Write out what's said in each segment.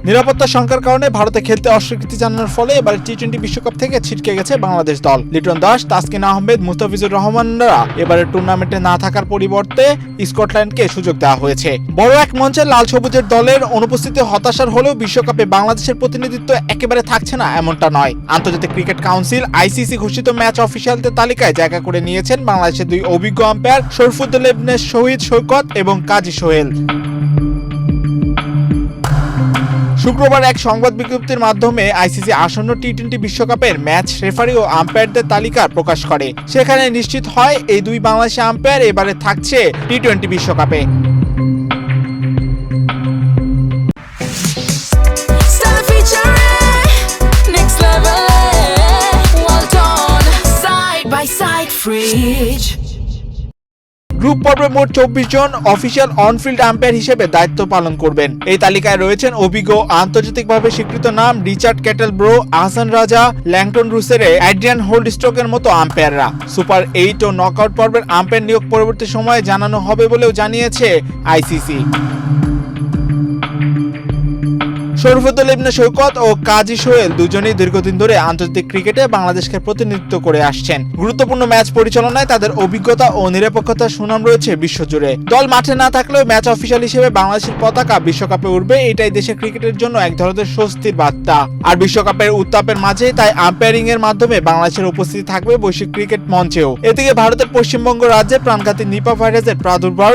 নিরাপত্তা শঙ্কার কারণে ভারতে খেলতে অস্বীকৃতি জানানোর ফলে এবার টি-20 বিশ্বকাপ থেকে ছিটকে গেছে বাংলাদেশ দল। লিটন দাস, তাসকিন আহমেদ, মুস্তাফিজুর রহমানরা এবারে টুর্নামেন্টে না থাকার পরিবর্তে স্কটল্যান্ডকে সুযোগ দেওয়া হয়েছে। বড় এক মঞ্চে লাল সবুজের দলের অনুপস্থিতি হতাশার হলেও বিশ্বকাপে বাংলাদেশের প্রতিনিধিত্ব একেবারে থাকছে না এমনটা নয়। আন্তর্জাতিক ক্রিকেট কাউন্সিল আইসিসি ঘোষিত ম্যাচ অফিসিয়ালদের তালিকায় জায়গা করে নিয়েছেন বাংলাদেশের দুই অভিজ্ঞ আম্পায়ার শরীফুদ্দৌলা ইবনে শহীদ সৈকত এবং কাজী সোহেল। শুক্রবার এক সংবাদ বিজ্ঞপ্তির মাধ্যমে আইসিসি আসন্ন টি-20 বিশ্বকাপের ম্যাচ রেফারি ও আম্পায়ারদের তালিকা প্রকাশ করে। সেখানে নিশ্চিত হয় এই দুই বাংলাদেশি আম্পায়ার এবারে থাকছে টি-20 বিশ্বকাপে। গ্রুপ পর্বে মোট 24 জন অফিশিয়াল অনফিল্ড আম্পায়ার হিসেবে দায়িত্ব পালন করবেন। এই তালিকায় রয়েছেন অভিজ্ঞ আন্তর্জাতিকভাবে স্বীকৃত নাম রিচার্ড ক্যাটেলব্রো, আহসান রাজা, ল্যাংটন রুসেরে, অ্যাড্রিয়ান হোল্ডস্টোকের মতো আম্পায়াররা। সুপার 8 ও নকআউট পর্বের আম্পায়ার নিয়োগ পরবর্তী সময়ে জানানো হবে বলেও জানিয়েছে আইসিসি। শরীফুদ্দৌলা ইবনে সৈকত ও কাজী সোহেল দুজনেই দীর্ঘদিন ধরে আন্তর্জাতিক ক্রিকেটে বাংলাদেশকে প্রতিনিধিত্ব করে আসছেন। গুরুত্বপূর্ণ ম্যাচ পরিচালনায় তাদের অভিজ্ঞতা ও নিরপেক্ষতার সুনাম রয়েছে বিশ্বজুড়ে। দল মাঠে না থাকলেও ম্যাচ অফিশিয়াল হিসেবে বাংলাদেশের পতাকা বিশ্বকাপে উঠবে, এটাই দেশের ক্রিকেটের জন্য এক ধরনের স্বস্তির বার্তা। আর বিশ্বকাপের উত্তাপের মাঝে তাই আম্পায়ারিং এর মাধ্যমে বাংলাদেশের উপস্থিতি থাকবে বৈশ্বিক ক্রিকেট মঞ্চেও। এদিকে ভারতের পশ্চিমবঙ্গ রাজ্যে প্রাণঘাতী নিপা ভাইরাসের প্রাদুর্ভাব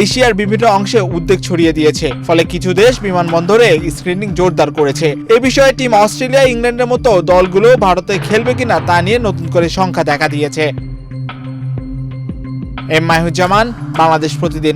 এশিয়ার বিভিন্ন অংশে উদ্বেগ ছড়িয়ে দিয়েছে, ফলে কিছু দেশ বিমানবন্দরে স্ক্রিনিং জোরদার করেছে। এ বিষয়ে টিম অস্ট্রেলিয়া, ইংল্যান্ডের মতো দলগুলো ভারতে খেলবে কিনা তা নিয়ে নতুন করে শঙ্কা দেখা দিয়েছে। এম মাহিউজ্জামান, বাংলাদেশ প্রতিদিন।